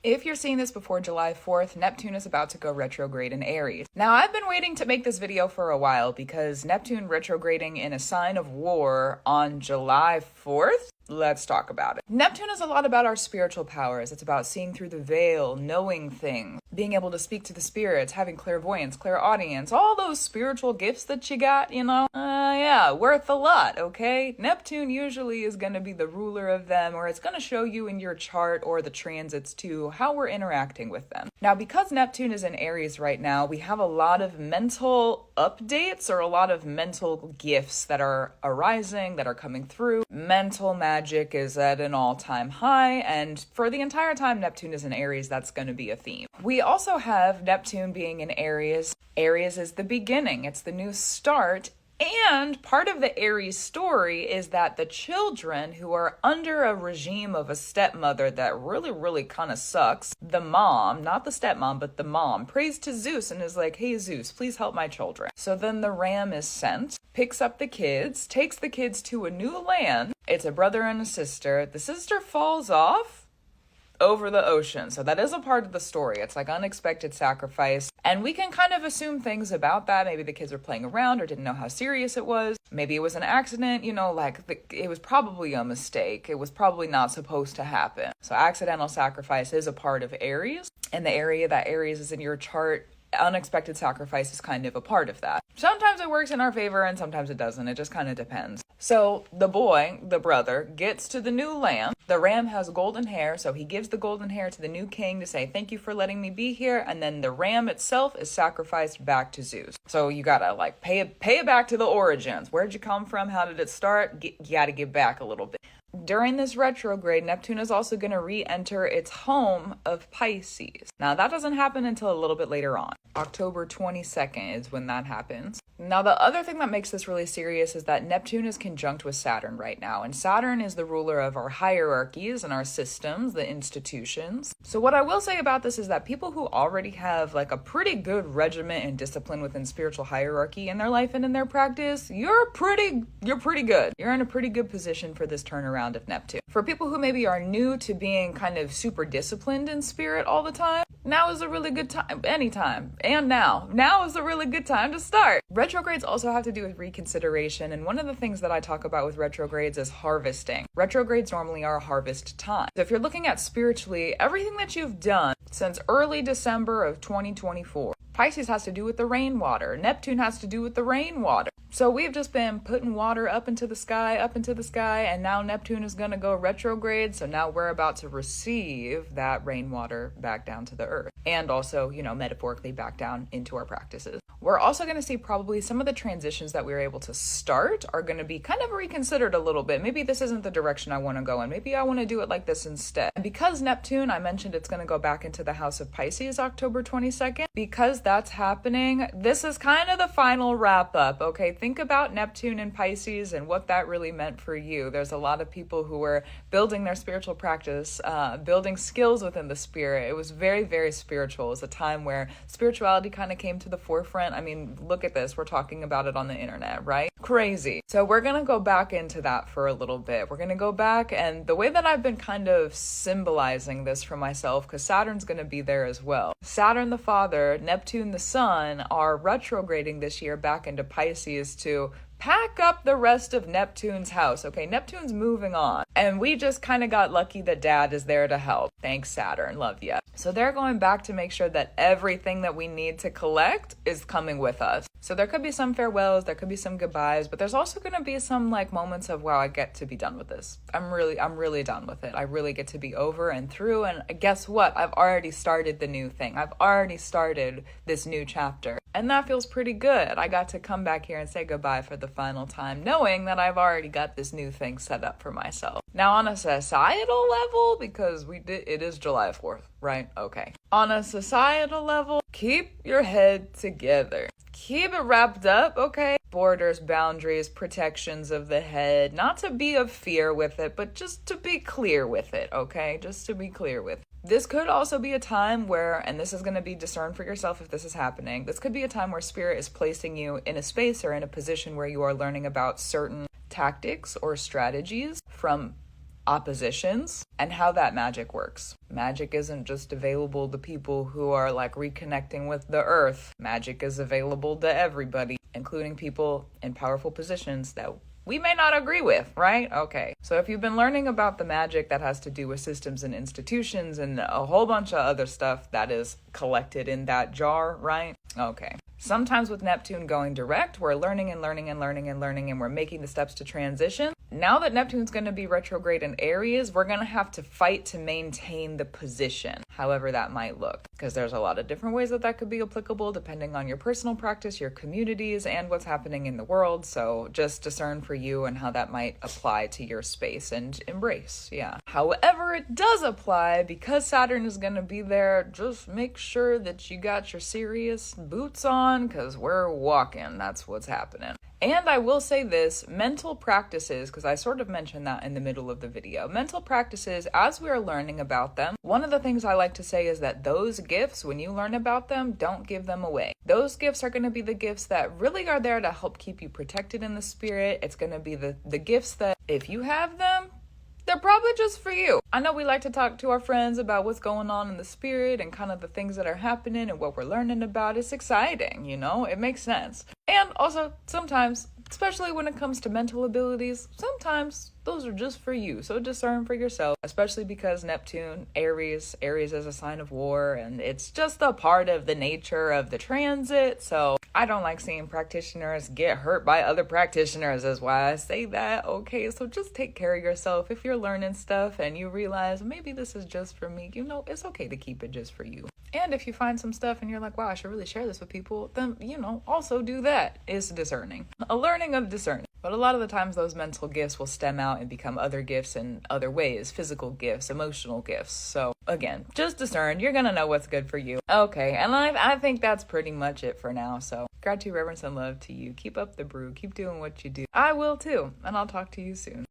If you're seeing this before July 4th, Neptune is about to go retrograde in Aries. Now, I've been waiting to make this video for a while because Neptune retrograding in a sign of war on July 4th? Let's talk about it. Neptune is a lot about our spiritual powers. It's about seeing through the veil, knowing things, being able to speak to the spirits, having clairvoyance, clairaudience, all those spiritual gifts that you got, yeah, worth a lot, okay? Neptune usually is going to be the ruler of them, or it's going to show you in your chart or the transits too how we're interacting with them. Now, because Neptune is in Aries right now, we have a lot of mental updates or a lot of mental gifts that are arising, that are coming through. Mental magic is at an all-time high, and for the entire time Neptune is in Aries, that's going to be a theme. We also have Neptune being in Aries. Aries is the beginning. It's the new start. And part of the Aries story is that the children who are under a regime of a stepmother that really kind of sucks, the mom, not the stepmom, but the mom, prays to Zeus and is like, hey Zeus, please help my children. So then the ram is sent, picks up the kids, takes the kids to a new land. It's a brother and a sister. The sister falls off over the ocean. So that is a part of the story. It's like unexpected sacrifice. And we can kind of assume things about that. Maybe the kids were playing around or didn't know how serious it was. Maybe it was an accident, it was probably a mistake. It was probably not supposed to happen. So accidental sacrifice is a part of Aries. And the area that Aries is in your chart, unexpected sacrifice is kind of a part of that. Sometimes it works in our favor and sometimes it doesn't. It just kind of depends. So the boy, the brother, gets to the new land. The ram has golden hair, so he gives the golden hair to the new king to say, thank you for letting me be here. And then the ram itself is sacrificed back to Zeus. So you gotta pay it back to the origins. Where'd you come from? How did it start? You gotta give back a little bit. During this retrograde, Neptune is also going to re-enter its home of Pisces. Now, that doesn't happen until a little bit later on. October 22nd is when that happens. Now, the other thing that makes this really serious is that Neptune is conjunct with Saturn right now, and Saturn is the ruler of our hierarchies and our systems, the institutions. So what I will say about this is that people who already have a pretty good regiment and discipline within spiritual hierarchy in their life and in their practice, you're pretty good. You're in a pretty good position for this turnaround of Neptune. For people who maybe are new to being kind of super disciplined in spirit all the time, now is a really good time. Anytime. And now is a really good time to start. Retrogrades also have to do with reconsideration, and one of the things that I talk about with retrogrades is harvesting. Retrogrades normally are a harvest time. So if you're looking at spiritually, everything that you've done since early December of 2024, Pisces has to do with the rainwater. Neptune has to do with the rainwater. So we've just been putting water up into the sky, and now Neptune is going to go retrograde. So now we're about to receive that rainwater back down to the earth, and also, metaphorically back down into our practices. We're also going to see probably some of the transitions that we were able to start are going to be kind of reconsidered a little bit. Maybe this isn't the direction I want to go in. Maybe I want to do it like this instead. And because Neptune, I mentioned it's going to go back into the house of Pisces October 22nd. Because that's happening, this is kind of the final wrap up, okay? Think about Neptune and Pisces and what that really meant for you. There's a lot of people who were building their spiritual practice, building skills within the spirit. It was very, very spiritual. It was a time where spirituality kind of came to the forefront. I mean, look at this. We're talking about it on the internet, right? Crazy. So we're going to go back into that for a little bit. We're going to go back, and the way that I've been kind of symbolizing this for myself, because Saturn's going to be there as well. Saturn the father, Neptune the son are retrograding this year back into Pisces to pack up the rest of Neptune's house. Okay, Neptune's moving on. And we just kind of got lucky that dad is there to help. Thanks, Saturn. Love ya. So they're going back to make sure that everything that we need to collect is coming with us. So there could be some farewells, there could be some goodbyes, but there's also going to be some moments of, wow, I get to be done with this. I'm really done with it. I really get to be over and through. And guess what? I've already started the new thing. I've already started this new chapter. And that feels pretty good. I got to come back here and say goodbye for the final time, knowing that I've already got this new thing set up for myself. Now, on a societal level, because it is July 4th, right? Okay. On a societal level, keep your head together. Keep it wrapped up, okay? Borders, boundaries, protections of the head. Not to be of fear with it, but just to be clear with it, okay? Just to be clear with it. This could also be a time where, and this is going to be discerned for yourself if this is happening, this could be a time where spirit is placing you in a space or in a position where you are learning about certain tactics or strategies from oppositions and how that magic works. Magic isn't just available to people who are like reconnecting with the earth. Magic is available to everybody, including people in powerful positions that we may not agree with, right? Okay. So if you've been learning about the magic that has to do with systems and institutions and a whole bunch of other stuff that is collected in that jar, right? Okay. Sometimes with Neptune going direct, we're learning and learning and learning and learning, and we're making the steps to transition. Now that Neptune's going to be retrograde in Aries, we're going to have to fight to maintain the position, however that might look, because there's a lot of different ways that could be applicable depending on your personal practice, your communities, and what's happening in the world. So just discern for you and how that might apply to your space and embrace. Yeah. However it does apply, because Saturn is going to be there, just make sure that you got your serious boots on, because we're walking. That's what's happening. And I will say this, mental practices, because I sort of mentioned that in the middle of the video. Mental practices, as we are learning about them, one of the things I like to say is that those gifts, when you learn about them, don't give them away. Those gifts are going to be the gifts that really are there to help keep you protected in the spirit. It's going to be the gifts that, if you have them, they're probably just for you. I know we like to talk to our friends about what's going on in the spirit and kind of the things that are happening and what we're learning about. It's exciting, you know? It makes sense. And also, sometimes, especially when it comes to mental abilities, sometimes those are just for you. So discern for yourself, especially because Neptune, Aries is a sign of war, and it's just a part of the nature of the transit. So I don't like seeing practitioners get hurt by other practitioners, is why I say that. Okay, so just take care of yourself. If you're learning stuff and you realize maybe this is just for me, you know, it's okay to keep it just for you. And if you find some stuff and you're like, wow, I should really share this with people, then, you know, also do that. Is discerning. A learning of discerning. But a lot of the times those mental gifts will stem out and become other gifts in other ways, physical gifts, emotional gifts. So again, just discern. You're going to know what's good for you. Okay, and I think that's pretty much it for now. So gratitude, reverence, and love to you. Keep up the brew. Keep doing what you do. I will too, and I'll talk to you soon.